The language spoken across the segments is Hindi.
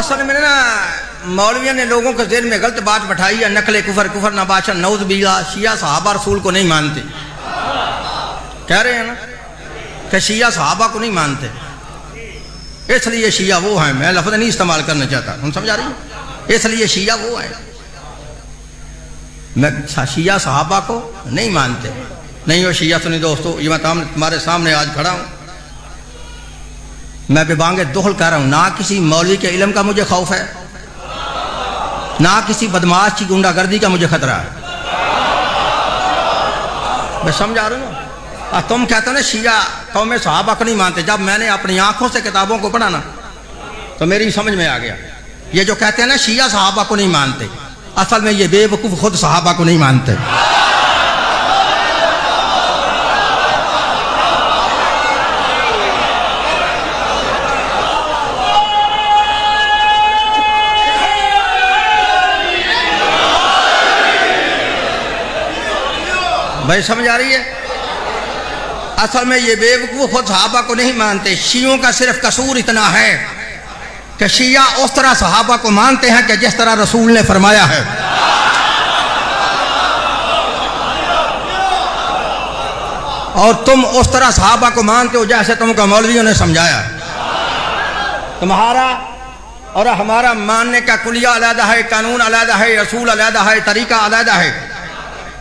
असल में ना मौलवियों ने लोगों के जेल में गलत बात बैठाई है, नकले कुफर कुफर नबाशा नौज बिल्ला, शिया सहाबा रसूल को नहीं मानते। कह रहे हैं ना कि शिया सहाबा को नहीं मानते, इसलिए शिया वो है। मैं लफ्ज़ नहीं इस्तेमाल करना चाहता, हम समझा रही हैं, इसलिए शिया वो है। मैं शिया सहाबा को नहीं मानते, नहीं हो शिया। सुनी दोस्तों, ये मैं तुम्हारे सामने आज खड़ा हूँ, मैं बेबांगे दोहल कह रहा हूँ, ना किसी मौलवी के इल्म का मुझे खौफ है, ना किसी बदमाश की गुंडागर्दी का मुझे खतरा है। मैं समझा रहा हूँ ना। तुम कहते हो ना शिया कौम सहाबा को नहीं मानते, जब मैंने अपनी आंखों से किताबों को पढ़ा ना तो मेरी समझ में आ गया, ये जो कहते हैं ना शिया सहाबा को नहीं मानते, असल में ये बेवकूफ खुद सहाबा को नहीं मानते। भाई समझ आ रही है? असल में ये बेवकूफ खुद सहाबा को नहीं मानते। शियों का सिर्फ कसूर इतना है कि शिया उस तरह सहाबा को मानते हैं कि जिस तरह रसूल ने फरमाया है, और तुम उस तरह सहाबा को मानते हो जैसे तुमको मौलवियों ने समझाया। तुम्हारा और हमारा मानने का कुलिया अलग है, कानून अलग है, रसूल अलग है, तरीका अलग है।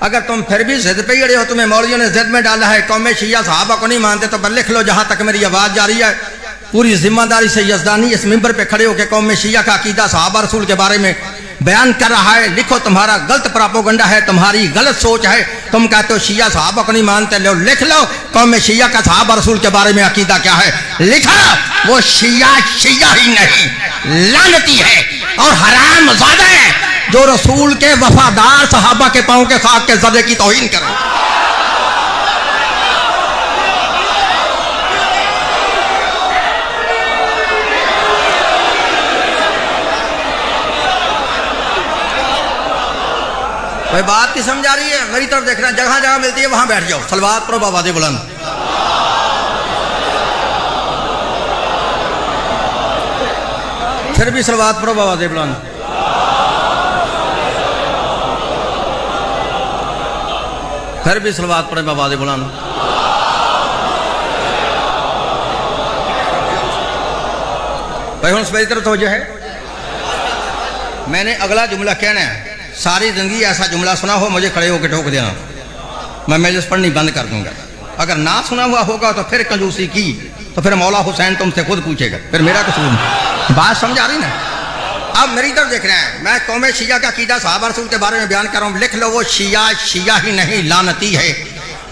अगर तुम फिर भी जिद पे अड़े हो, तुम्हें मौलवियों ने जिद में डाला है कौम शिया सहाबा को नहीं मानते, तो पर लिख लो, जहां तक मेरी आवाज जा रही है पूरी जिम्मेदारी से यज़दानी इस मिंबर पे खड़े हो के कौम शिया का अकीदा सहाबा रसूल के बारे में बयान कर रहा है। लिखो, तुम्हारा गलत प्रोपेगेंडा है, तुम्हारी गलत सोच है। तुम कहते हो शिया सहाबा को नहीं मानते, लो लिख लो कौम शिया का सहाबा रसूल के बारे में अकीदा क्या है, लिखा। वो शिया शिया ही नहीं लानती है और हराम ज़ादा है जो रसूल के वफादार सहाबा के पांव के खाक के ज़र्रे की तौहीन करे। भाई बात की समझ आ रही है? मेरी तरफ देखना, जगह जगह मिलती है वहां बैठ जाओ, सलवात पढ़ो बाबादे बुलंद। फिर भी सलवात पढ़ो बाबादे बुलंद। फिर भी सलवात पढ़े बाबादे बुलंद। भाई हुन मेरी तरफ तवज्जो है, मैंने अगला जुमला कहना है। सारी जिंदगी ऐसा जुमला सुना हो, मुझे खड़े होकर ठोक देना, मैं मजलिस पढ़नी बंद कर दूंगा। अगर ना सुना हुआ होगा तो फिर कंजूसी की तो फिर मौला हुसैन तुमसे खुद पूछेगा, फिर मेरा कसूर नहीं। बात समझ आ रही ना? अब मेरी तरफ देखना है, मैं कौम शिया का अकीदा सहाबा रसूल के बारे में बयान कर रहा हूँ। लिख लो, वो शिया शिया ही नहीं लानती है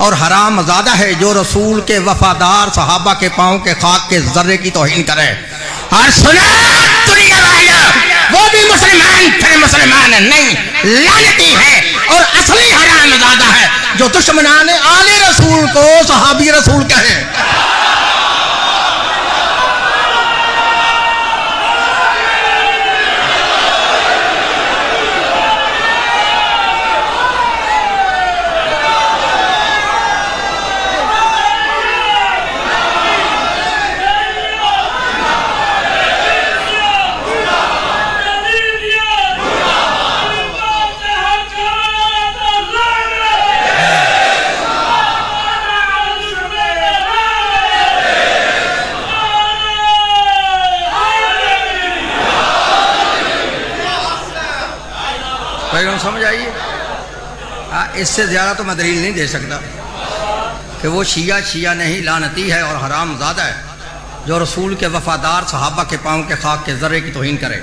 और हराम ज़ादा है जो रसूल के वफादार सहाबा के पाँव के खाक के ज़र्रे की तौहीन करे। और सुना दुनिया वाला, वो भी मुसलमान फिर मुसलमान नहीं, लानती है और असली हराम ज़ादा है जो दुश्मनाने आले रसूल को सहाबी रसूल कहे। समझ आइए? इससे ज़्यादा तो मैं दलील नहीं दे सकता कि वो शिया शिया नहीं लानती है और हराम ज़्यादा है जो रसूल के वफादार सहाबा के पाँव के खाक के ज़र्रे की तौहीन करे।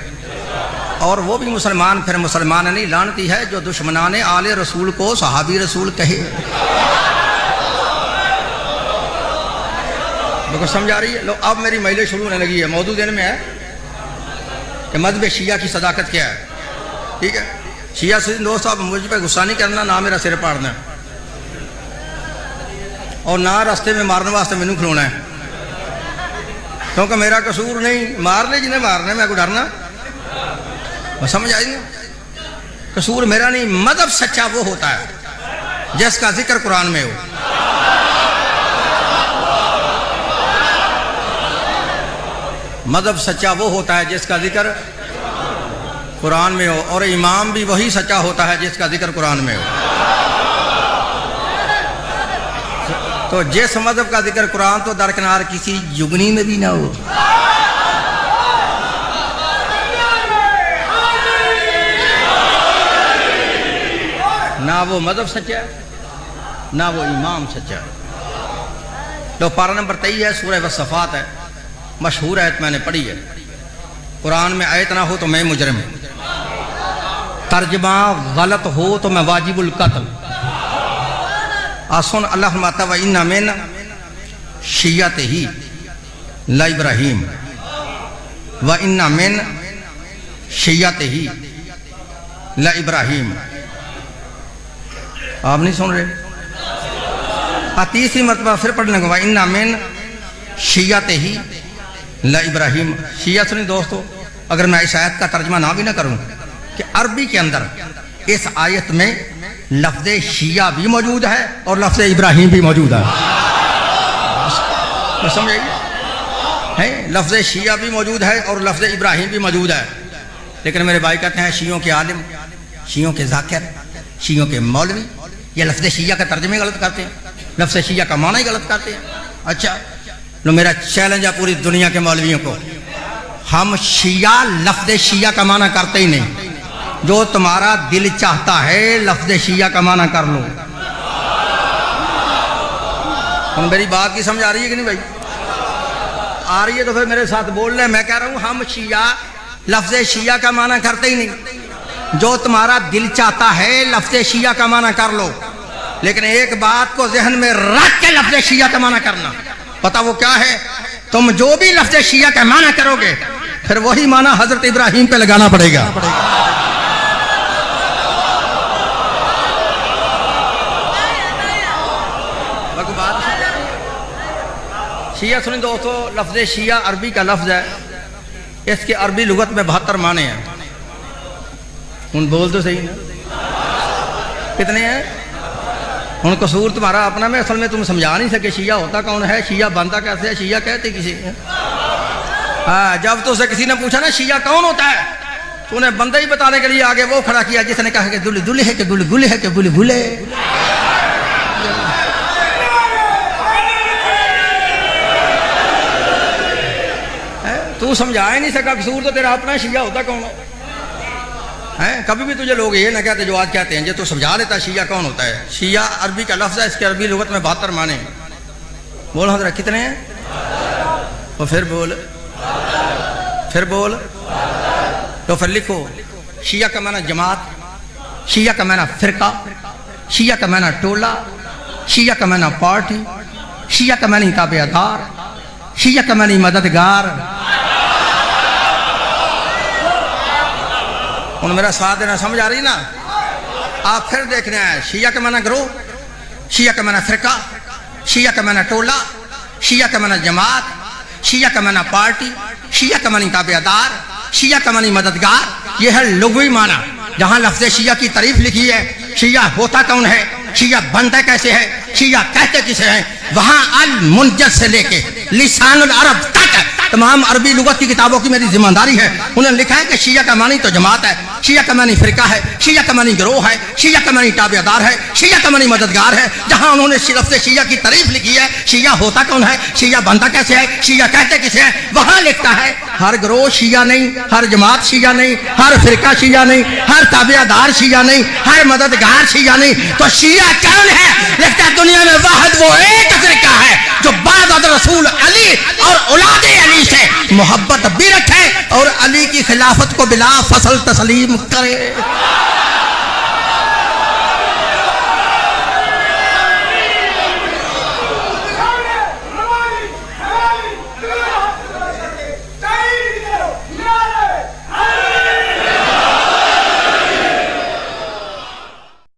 और वो भी मुसलमान फिर मुसलमान नहीं, लानती है जो दुश्मनाने आले रसूल को सहाबी रसूल कहे। देखो समझ आ रही है? लो अब मेरी महिला शुरू होने लगी है। मौजूद दिन में है कि मज़हब शिया की सदाकत क्या है। ठीक है, शिया से दोस्त साहब मुझ पर गुस्सा नहीं करना, ना मेरा सिर पाड़ना और ना रास्ते में मारने वास्ते मैनू खलोना है, क्योंकि मेरा कसूर नहीं। मार ले जिन्हें मारना, मैं को डरना। समझ आई ना? कसूर मेरा नहीं। मजहब सच्चा वो होता है जिसका जिक्र कुरान में हो। मजहब सच्चा वो होता है जिसका जिक्र कुरान में हो, और इमाम भी वही सच्चा होता है जिसका जिक्र कुरान में हो। तो जिस मजहब का जिक्र कुरान तो दरकिनार किसी जुगनी में भी ना हो, ना वो मजहब सच्चा है ना वो इमाम सच्चा है। तो पारा नंबर 23 है, सूरह वस्सफ़ात है, मशहूर आयत मैंने पढ़ी है। कुरान में आयत ना हो तो मैं मुजरिम, तर्जमा गलत हो तो मैं वाजिबुल कत्ल। आसुन अल्लाह फरमाता व इन्ना मिन शिय्यतिही ला इब्राहीम व इन्ना मिन शिय्यतिही ला इब्राहीम। आप नहीं सुन रहे? तीसरी मरतबा फिर पढ़ने को, इन्ना मिन शिय्यतिही ला इब्राहीम। शिया सुनी दोस्तों, अगर मैं इस आयत का तर्जमा ना भी ना करूं कि अरबी के अंदर इस आयत में लफ्ज़ शिया भी मौजूद है और लफ्ज़ इब्राहीम भी मौजूद है। समझ है, लफ्ज़ शिया भी मौजूद है और लफ्ज़ इब्राहीम भी मौजूद है। लेकिन मेरे भाई कहते हैं शियों के आलिम, शियों के जाकिर, शियों के मौलवी ये लफ्ज़ शिया का तर्जमे गलत करते हैं, लफ्ज़ शिया का माना ही गलत करते हैं। अच्छा, लो मेरा चैलेंज है पूरी दुनिया के मौलवियों को, हम शिया लफ्ज़ शिया का माना करते ही नहीं। जो तुम्हारा दिल चाहता है लफ्ज़ शिया का माना कर लो। और मेरी बात की समझ आ रही है कि नहीं भाई? आ रही है तो फिर मेरे साथ बोल रहे। मैं कह रहा हूं हम शिया लफ्ज़ शिया का माना करते ही नहीं। जो तुम्हारा दिल चाहता है लफ्ज़ शिया का माना कर लो, लेकिन एक बात को जहन में रख के लफ्ज़ शिया का माना करना। पता वो क्या है? तुम जो भी लफ्ज़ शिया का माना करोगे फिर वही माना हजरत इब्राहीम पे लगाना पड़ेगा। शिया सुनी दोस्तों, लफ्ज़ शिया अरबी का लफ्ज़ है, इसके अरबी लुगत में 72 माने हैं। उन बोल तो सही ना, कितने हैं? उन कसूर तुम्हारा अपना में, असल में तुम समझा नहीं सके शिया होता कौन है, शिया बनता कैसे है, शिया कहते किसी। हाँ, जब तो उसे किसी ने पूछा ना शिया कौन होता है, तो उन्हें बंदे ही बताने के लिए आगे वो खड़ा किया जिसने कहा कि दुल्हे दुल्हे है कि गुल गुले है कि गुल गुले। तू समझा ही नहीं सका, कसूर तो तेरा अपना। शिया होता कौन है? कभी भी तुझे लोग ये ना कहते जो आज कहते हैं, जो तू समझा लेता शिया कौन होता है। शिया अरबी का लफ्ज़ है, इसके अरबी लुगत में 72 माने। बोल हजरा कितने हैं? और फिर बोल, फिर बोल। तो फिर लिखो, शिया का माना जमात, शिया का माना फिरका, शिया का माना टोला, शिया का माना पार्टी, शिया का मानी ताबेदार, शिया का मानी मददगार। उन मेरा साथ देना, समझ आ रही ना? आप फिर देखना है, शिया का माना ग्रोह, शिया का माना फिरका, शिया का माना टोला, शिया का माना जमात, शिया का माना पार्टी, शिया का मानी ताबेदार, शिया का मानी मददगार। यह है लुग़वी माना। जहां लफ्ज़ शिया की तारीफ लिखी है, शिया होता कौन है, शिया बनता कैसे है, शिया कहते किसे हैं, वहां अल मुंजद से लेके लिसानुल अरब तक तमाम अरबी लुगत की किताबों की मेरी जिम्मेदारी है। उन्होंने लिखा है कि शिया का मानी तो जमात है, शिया का मानी फिरका है, शिया का मानी गिरोह है, शिया का मानी ताबेदार है, शिया का मानी मददगार है। जहां उन्होंने लफ्ज़ शिया की तारीफ लिखी है, शिया होता कौन है, शिया बनता कैसे है, शिया कहते किसे है, वहां लिखता है हर गिरोह शिया नहीं, हर जमात शिया नहीं, हर फिरका शिया नहीं, हर ताबेदार शिया नहीं, हर मददगार शिया नहीं। तो शिया कौन है? लिखता है दुनिया में वाहिद वो एक फिरका है जो बाद रसूल अली और औलाद अली से मोहब्बत भी रखे और अली की खिलाफत को बिला फसल तस्लीम करे।